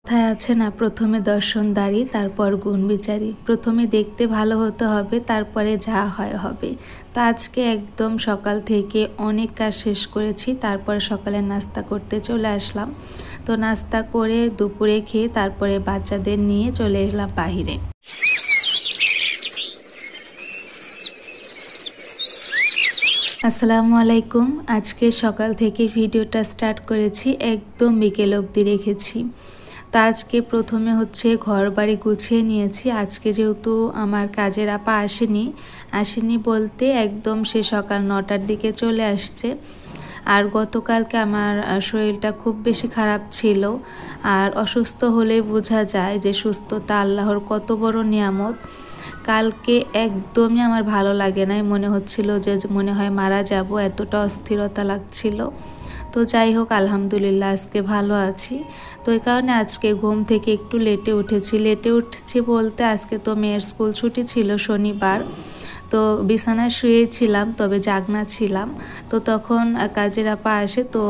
কথায় আছে না, প্রথমে দর্শনদারি তারপর গুণ বিচারি। প্রথমে দেখতে ভালো হতে হবে, তারপরে যা হয় হবে। তো আজকে একদম সকাল থেকে অনেক কাজ শেষ করেছি, তারপরে সকালে নাস্তা করতে চলে আসলাম। তো নাস্তা করে দুপুরে খেয়ে তারপরে বাচ্চাদের নিয়ে চলে এলাম বাহিরে। আসসালামু আলাইকুম। আজকে সকাল থেকে ভিডিওটা স্টার্ট করেছি, একদম বিকেল অবধি রেখেছি। তো আজকে প্রথমে হচ্ছে ঘর বাড়ি গুছিয়ে নিয়েছি। আজকে যেহেতু আমার কাজের আপা আসেনি বলতে একদম সে সকাল 9টার দিকে চলে আসছে। আর গতকালকে আমার শরীরটা খুব বেশি খারাপ ছিল। আর অসুস্থ হলেই বোঝা যায় যে সুস্থতা আল্লাহর কত বড় নিয়ামত। কালকে একদমই আমার ভালো লাগে নাই, মনে হচ্ছিল যে মনে হয় মারা যাব, এতটা অস্থিরতা লাগছিল। তো যাই হোক, আলহামদুলিল্লাহ আজকে ভালো আছি। তো এই কারণে আজকে ঘুম থেকে একটু লেটে উঠেছি বলতে আজকে তো মেয়ের স্কুল ছুটি ছিল শনিবার। তো বিছানায় শুয়েছিলাম, তবে জাগনা ছিলাম। তো তখন কাজের আপা আসে, তো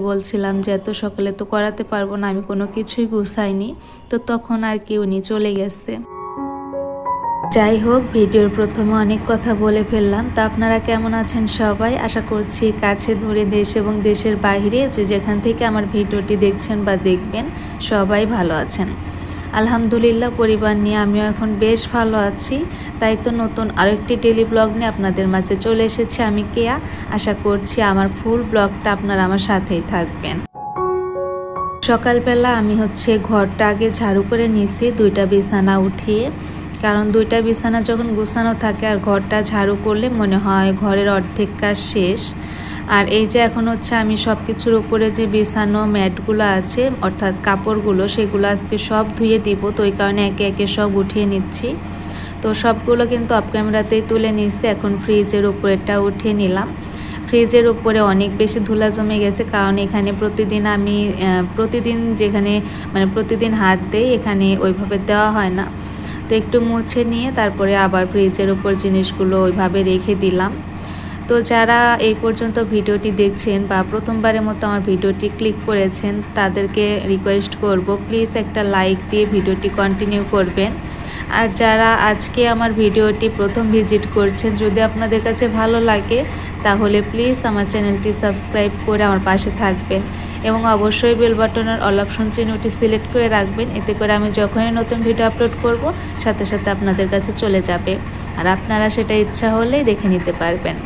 বলছিলাম যে এত সকালে তো করাতে পারবো না, আমি কোনো কিছুই গুছাইনি। তো তখন আর কি উনি চলে গেছে। যাই হোক, ভিডিওর প্রথমে অনেক কথা বলে ফেললাম। তো আপনারা কেমন আছেন সবাই? আশা করছি কাছে দূরে দেশ এবং দেশের বাইরে যে যেখান থেকে আমার ভিডিওটি দেখছেন বা দেখবেন সবাই ভালো আছেন। আলহামদুলিল্লাহ, পরিবার নিয়ে আমিও এখন বেশ ভালো আছি। তাই তো নতুন আরেকটি ডেলি ব্লগ নিয়ে আপনাদের মাঝে চলে এসেছি আমি কেয়া। আশা করছি আমার ফুল ব্লগটা আপনারা আমার সাথেই থাকবেন। সকালবেলা আমি ঘরটা আগে ঝাড়ু করে নিয়েছি, 2টা বিছানা উঠিয়ে। কারণ 2টা বিছানা যখন গুছানো থাকে আর ঘরটা ঝাড়ু করলে মনে হয় ঘরের অর্ধেক কাজ শেষ। আর এই যে এখন আমি সব কিছুর উপরে যে বিছানো ম্যাটগুলো আছে অর্থাৎ কাপড়গুলো, সেগুলো আজকে সব ধুয়ে দিব। তো ওই কারণে একে একে সব উঠিয়ে নিচ্ছি। তো সবগুলো কিন্তু অফ ক্যামেরাতেই তুলে নিচ্ছি। এখন ফ্রিজের উপরেরটা উঠিয়ে নিলাম। ফ্রিজের উপরে অনেক বেশি ধুলা জমে গেছে, কারণ এখানে প্রতিদিন যেখানে প্রতিদিন হাত দেই, এখানে ওইভাবে দেওয়া হয় না। তো একটু মুছে নিয়ে তারপরে আবার ফ্রিজের উপর জিনিসগুলো ওইভাবে রেখে দিলাম। তো যারা এই পর্যন্ত ভিডিওটি দেখছেন বা প্রথমবারের মতো আমার ভিডিওটি ক্লিক করেছেন, তাদেরকে রিকোয়েস্ট করব প্লিজ একটা লাইক দিয়ে ভিডিওটি কন্টিনিউ করবেন। আর যারা আজকে আমার ভিডিওটি প্রথম ভিজিট করছেন, যদি আপনাদের কাছে ভালো লাগে তাহলে প্লিজ আমার চ্যানেলটি সাবস্ক্রাইব করে আমার পাশে থাকবেন এবং অবশ্যই বেল বাটনের অল অপশন চিহ্নটি সিলেক্ট করে রাখবেন। এতে করে আমি যখনই নতুন ভিডিও আপলোড করব সাথে সাথে আপনাদের কাছে চলে যাবে, আর আপনারা সেটা ইচ্ছা হলেই দেখে নিতে পারবেন।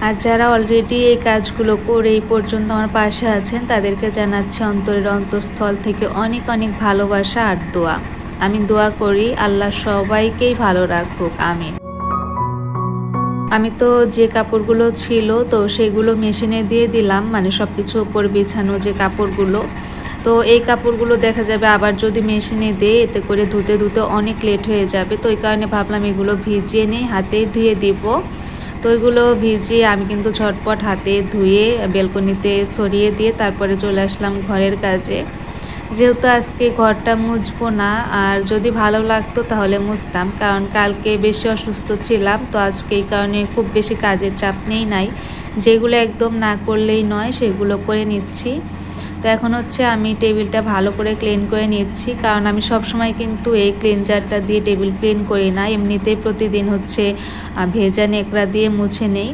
আর যারা অলরেডি এই কাজগুলো করে এই পর্যন্ত আমার পাশে আছেন, তাদেরকে জানাচ্ছি অন্তরের অন্তঃস্থল থেকে অনেক অনেক ভালোবাসা আর দোয়া। আমি দোয়া করি আল্লাহ সবাইকেই ভালো রাখুক, আমিন। আমি তো যে কাপড়গুলো ছিল তো সেগুলো মেশিনে দিয়ে দিলাম, সব কিছু উপর বিছানো যে কাপড়গুলো। তো এই কাপড়গুলো দেখা যাবে আবার যদি মেশিনে দেয়, এতে করে ধুতে ধুতে অনেক লেট হয়ে যাবে। তো ওই কারণে ভাবলাম এগুলো ভিজিয়ে নিয়ে হাতেই ধুয়ে দিব। তো এগুলো ভিজিয়ে আমি কিন্তু ঝটপট হাতে ধুয়ে বেলকনিতে ছড়িয়ে দিয়ে তারপরে চলে আসলাম ঘরের কাজে। যেহেতু আজকে ঘরটা মুছবো না, আর যদি ভালো লাগতো তাহলে মুছতাম, কারণ কালকে বেশি অসুস্থ ছিলাম। তো আজকে এই কারণে খুব বেশি কাজের চাপ নাই, যেগুলো একদম না করলেই নয় সেগুলো করে নিচ্ছি। তো এখন আমি টেবিলটা ভালো করে ক্লিন করে নিচ্ছি, কারণ আমি সবসময় কিন্তু এই ক্লিনজারটা দিয়ে টেবিল ক্লিন করি না, এমনিতেই প্রতিদিন ভেজা নেকড়া দিয়ে মুছে নেই।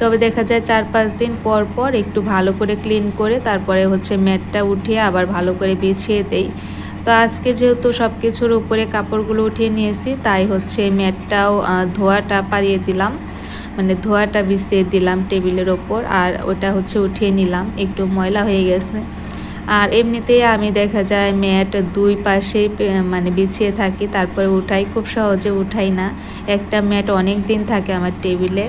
তবে দেখা যায় 4-5 দিন পর পর একটু ভালো করে ক্লিন করে তারপরে ম্যাটটা উঠিয়ে আবার ভালো করে বিছিয়ে দেই। তো আজকে যেহেতু সব কিছুর উপরে কাপড়গুলো উঠিয়ে নিয়েছি, তাই ম্যাটটাও ধোয়াটা পারিয়ে দিলাম, ধোয়াটা বিছিয়ে দিলাম টেবিলের ওপর, আর ওটা উঠিয়ে নিলাম, একটু ময়লা হয়ে গেছে। আর এমনিতেই আমি দেখা যায় ম্যাট 2 পাশেই বিছিয়ে থাকি, তারপরে উঠাই, খুব সহজে উঠাই না। একটা ম্যাট অনেক দিন থাকে আমার টেবিলে।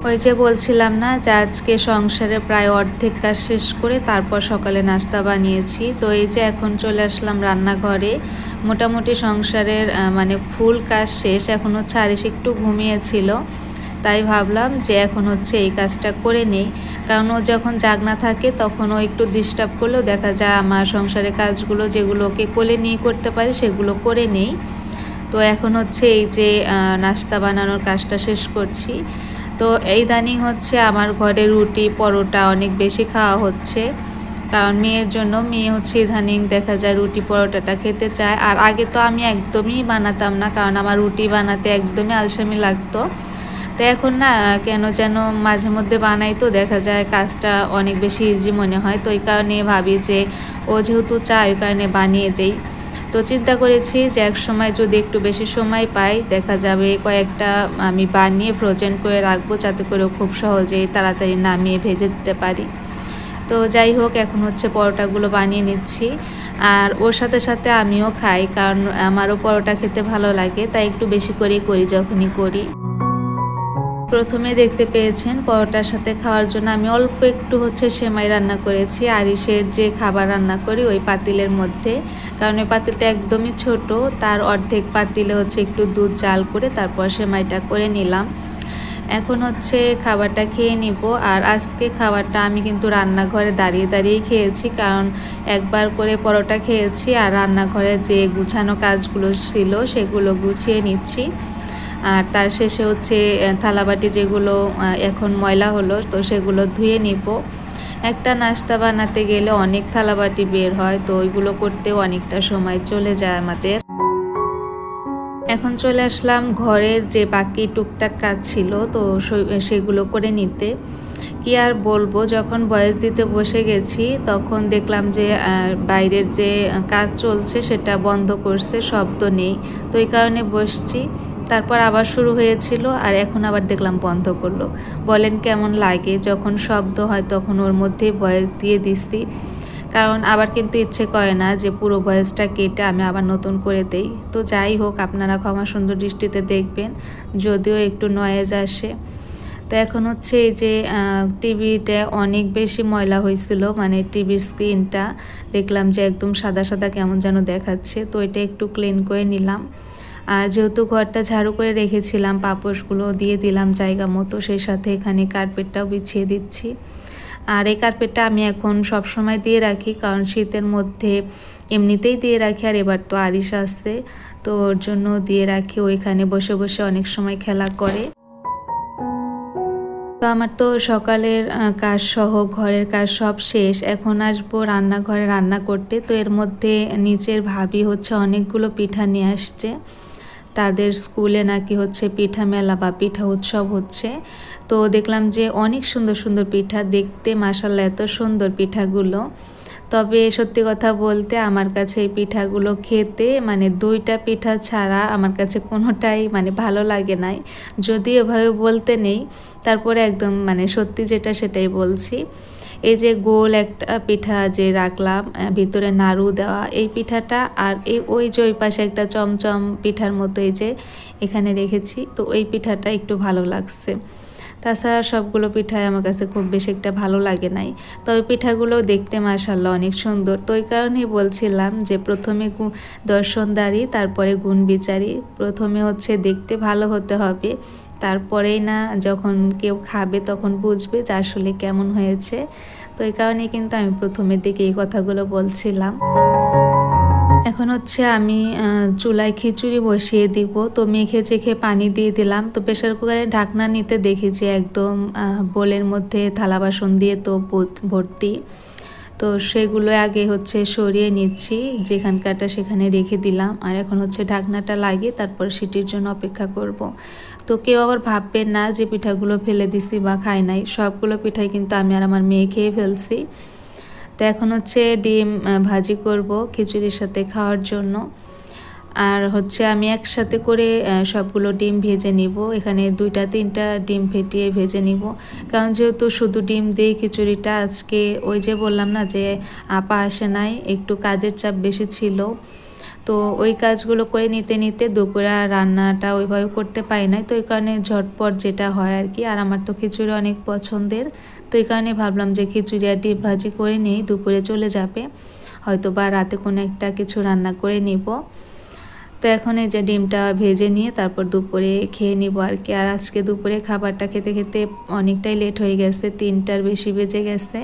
ওই যে বলছিলাম না যে আজকে সংসারে প্রায় অর্ধেক কাজ শেষ করে তারপর সকালে নাস্তা বানিয়েছি। তো এই যে এখন চলে আসলাম রান্নাঘরে। মোটামুটি সংসারের ফুল কাজ শেষ। এখন আরিশ একটু ঘুমিয়েছিল, তাই ভাবলাম যে এখন এই কাজটা করে নেই, কারণ ও যখন জাগনা থাকে তখন ও একটু ডিস্টার্ব করলেও দেখা যায় আমার সংসারের কাজগুলো যেগুলোকে কোলে নিয়ে করতে পারি সেগুলো করে নেই। তো এখন এই যে নাস্তা বানানোর কাজটা শেষ করছি। তো ইদানিং আমার ঘরে রুটি পরোটা অনেক বেশি খাওয়া হচ্ছে, কারণ মেয়ের জন্য, মেয়ে হচ্ছে ইদানিং দেখা যায় রুটি পরোটাটা খেতে চায়। আর আগে তো আমি একদমই বানাতাম না, কারণ আমার রুটি বানাতে একদমই আলসেমি লাগতো। তো এখন না কেন যেন মাঝে মধ্যে বানাই, তো দেখা যায় কাজটা অনেক বেশি ইজি মনে হয়। তো এই কারণে ভাবি যে ও যেহেতু চায় ওই কারণে বানিয়ে দেই। তো চিন্তা করেছি যে এক সময় যদি একটু বেশি সময় পাই, দেখা যাবে কয়েকটা আমি বানিয়ে ফ্রোজেন করে রাখবো, যাতে করে খুব সহজেই তাড়াতাড়ি নামিয়ে ভেজে দিতে পারি। তো যাই হোক, এখন হচ্ছে পরোটাগুলো বানিয়ে নিচ্ছি। আর ওর সাথে সাথে আমিও খাই, কারণ আমারও পরোটা খেতে ভালো লাগে, তাই একটু বেশি করেই করি যখনই করি। প্রথমে দেখতে পেয়েছেন পরোটার সাথে খাওয়ার জন্য আমি অল্প একটু হচ্ছে সেমাই রান্না করেছি আরিশের যে খাবার রান্না করি ওই পাতিলের মধ্যে। কারণ ওই পাতিলটা একদমই ছোট, তার অর্ধেক পাতিলে হচ্ছে একটু দুধ জাল করে তারপর সেমাইটা করে নিলাম। এখন হচ্ছে খাবারটা খেয়ে নিব। আর আজকে খাবারটা আমি কিন্তু রান্নাঘরে দাঁড়িয়ে দাঁড়িয়েই খেয়েছি, কারণ একবার করে পরোটা খেয়েছি আর রান্নাঘরে যে গুছানো কাজগুলো ছিল সেগুলো গুছিয়ে নিচ্ছি। আর তার শেষে হচ্ছে থালাবাটি যেগুলো এখন ময়লা হলো, তো সেগুলো ধুয়ে নিব। একটা নাস্তা বানাতে গেলে অনেক থালাবাটি বের হয়, তো ওইগুলো করতেও অনেকটা সময় চলে যায় আমাদের। এখন চলে আসলাম ঘরের যে বাকি টুকটাক কাজ ছিল, তো সেগুলো করে নিতে। কি আর বলবো, যখন ভয়েস দিতে বসে গেছি তখন দেখলাম যে বাইরের যে কাজ চলছে সেটা বন্ধ করছে, শব্দ নেই। তো এই কারণে বসছি। তারপর আবার শুরু হয়েছিল, আর এখন আবার দেখলাম বন্ধ করলো। বলেন কেমন লাগে যখন শব্দ হয়, তখন ওর মধ্যেই ভয়েস দিয়ে দিছি। কারণ আবার কিন্তু ইচ্ছে করে না যে পুরো ভয়েসটা কেটে আমি আবার নতুন করে দেই। তো যাই হোক, আপনারা ক্ষমা সুন্দর দৃষ্টিতে দেখবেন, যদিও একটু নয়েজ আসে। তো এখন হচ্ছে এই যে টিভিতে অনেক বেশি ময়লা হয়েছিল, মানে টিভির স্ক্রিনটা দেখলাম যে একদম সাদা সাদা কেমন যেন দেখাচ্ছে, তো এটা একটু ক্লিন করে নিলাম। আর যেহেতু ঘরটা ঝাড়ু করে রেখেছিলাম, পাপোশগুলো দিয়ে দিলাম জায়গা মতো, সেই সাথে এখানে কার্পেটটাও বিছিয়ে দিচ্ছি। আর এই কার্পেটটা আমি এখন সব সময় দিয়ে রাখি, কারণ শীতের মধ্যে এমনিতেই দিয়ে রাখি, আর এবার তো আরিশ আসছে, তো ওর জন্য দিয়ে রাখি। ওইখানে বসে বসে অনেক সময় খেলা করে। তো আমার তো সকালের কাজ সহ ঘরের কাজ সব শেষ। এখন আসবো রান্নাঘরে রান্না করতে। তো এর মধ্যে নিচের ভাবি হচ্ছে অনেকগুলো পিঠা নিয়ে আসছে, তাদের স্কুলে নাকি হচ্ছে পিঠা মেলা বা পিঠা উৎসব হচ্ছে। তো দেখলাম যে অনেক সুন্দর সুন্দর পিঠা, দেখতে মাশাআল্লাহ এত সুন্দর পিঠাগুলো। তবে সত্যি কথা বলতে আমার কাছে এই পিঠাগুলো খেতে, মানে দুইটা পিঠা ছাড়া আমার কাছে কোনোটাই মানে ভালো লাগে নাই। যদি এভাবে বলতে নেই, তারপরে একদম মানে সত্যি যেটা সেটাই বলছি। এই যে গোল একটা পিঠা যে রাখলাম, ভিতরে নাড়ু দেওয়া এই পিঠাটা, আর ওই যে ওই পাশে একটা চমচম পিঠার মতো এই যে এখানে রেখেছি, তো ওই পিঠাটা একটু ভালো লাগছে। তাছাড়া সবগুলো পিঠাই আমার কাছে খুব বেশি একটা ভালো লাগে নাই। তবে পিঠাগুলো দেখতে মাশাআল্লাহ অনেক সুন্দর। তো ওই কারণেই বলছিলাম যে প্রথমে দর্শনদারি তারপরে গুণ বিচারি। প্রথমে হচ্ছে দেখতে ভালো হতে হবে, তারপরেই না যখন কেউ খাবে তখন বুঝবে যে আসলে কেমন হয়েছে। তো এই কারণে কিন্তু আমি প্রথমের দিকে এই কথাগুলো বলছিলাম। এখন হচ্ছে আমি চুলায় খিচুড়ি বসিয়ে দিব। তো মেখে চেখে পানি দিয়ে দিলাম। তো প্রেসার কুকারে ঢাকনা নিতে দেখি যে একদম বোলের মধ্যে থালা বাসন দিয়ে তো ভর্তি। তো সেগুলো আগে হচ্ছে সরিয়ে নিচ্ছি, যেখানকারটা সেখানে রেখে দিলাম। আর এখন হচ্ছে ঢাকনাটা লাগিয়ে তারপর সিটির জন্য অপেক্ষা করব। তো কেউ আবার ভাববেন না যে পিঠাগুলো ফেলে দিছি বা খাই নাই, সবগুলো পিঠাই কিন্তু আমি আর আমার মেয়ে খেয়ে ফেলছি। তো এখন হচ্ছে ডিম ভাজি করব খিচুড়ির সাথে খাওয়ার জন্য। আর হচ্ছে আমি একসাথে করে সবগুলো ডিম ভেজে নিব। এখানে 2-3টা ডিম ফেটিয়ে ভেজে নিব, কারণ যেহেতু শুধু ডিম দিয়ে খিচুড়িটা আজকে, ওই যে বললাম না যে আপা আসে নাই, একটু কাজের চাপ বেশি ছিল। তো ওই কাজগুলো করে নিতে নিতে দুপুরে রান্নাটা ওইভাবে করতে পারি নাই। তো ওই কারণে ঝটপট যেটা হয় আর কি। আর আমার তো খিচুড়ি অনেক পছন্দের, তো এই কারণে ভাবলাম যে খিচুড়ি আর ডিম ভাজি করে নিই, দুপুরে চলে যাবে, হয়তো বা রাতে কোনো একটা কিছু রান্না করে নিব। তো এখন এই যে ডিমটা ভেজে নিয়ে তারপর দুপুরে খেয়ে নিব আর কি। আর আজকে দুপুরে খাবারটা খেতে খেতে অনেকটাই লেট হয়ে গেছে, 3টার বেশি বেজে গেছে।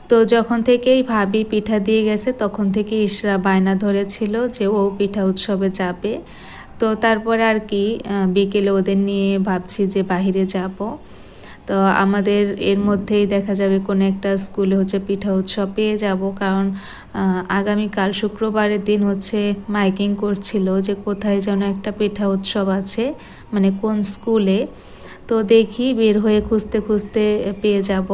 তো যখন থেকেই ভাবি পিঠা দিয়ে গেছে তখন থেকে ইশরা বায়না ধরেছিল যে ও পিঠা উৎসবে যাবে। তো তারপরে আর কি বিকেলে ওদের নিয়ে ভাবছি যে বাহিরে যাব। তো আমাদের এর মধ্যেই দেখা যাবে কোনো একটা স্কুলে হচ্ছে পিঠা উৎসব পেয়ে যাব, কারণ আগামীকাল শুক্রবারের দিন হচ্ছে মাইকিং করছিল যে কোথায় যেন একটা পিঠা উৎসব আছে, মানে কোন স্কুলে। তো দেখি বের হয়ে খুঁজতে খুঁজতে পেয়ে যাব।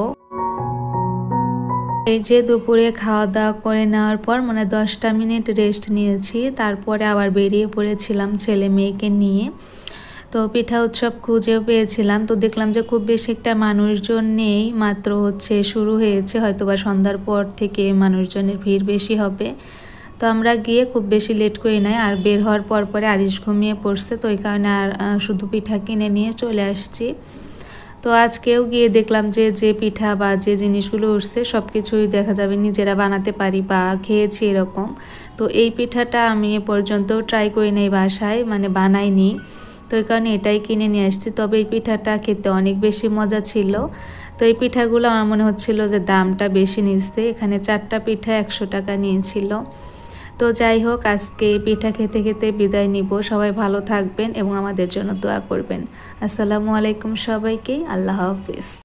এই যে দুপুরে খাওয়া দাওয়া করে নেওয়ার পর মানে 10টা মিনিট রেস্ট নিয়েছি, তারপরে আবার বেরিয়ে পড়েছিলাম ছেলে মেয়েকে নিয়ে। তো পিঠা উৎসব খুঁজেও পেয়েছিলাম, তো দেখলাম যে খুব বেশি একটা মানুষজন নেই, মাত্র হচ্ছে শুরু হয়েছে, হয়তোবা সন্ধ্যার পর থেকে মানুষজনের ভিড় বেশি হবে। তো আমরা গিয়ে খুব বেশি লেট করি নাই, আর বের হওয়ার পর পরে আরিশ ঘুমিয়ে পড়ছে, তো ওই কারণে আর শুধু পিঠা কিনে নিয়ে চলে আসছি। তো আজকেও গিয়ে দেখলাম যে যে পিঠা বা যে জিনিসগুলো উঠছে সব কিছুই দেখা যাবে নিজেরা বানাতে পারি বা খেয়েছি এরকম। তো এই পিঠাটা আমি এ পর্যন্ত ট্রাই করি নাই বাসায়, মানে বানাইনি, তো এই কারণে এটাই কিনে নিয়ে আসছি। তবে এই পিঠাটা খেতে অনেক বেশি মজা ছিল। তো এই পিঠাগুলো আমার মনে হচ্ছিল যে দামটা বেশি নিচ্ছে, এখানে 4টা পিঠা 100 টাকা নিয়েছিল। তো যাই হোক, আজকে পিঠা খেতে খেতে বিদায় নিব। সবাই ভালো থাকবেন এবং আমাদের জন্য দোয়া করবেন। আসসালামু আলাইকুম সবাইকে, আল্লাহ হাফেজ।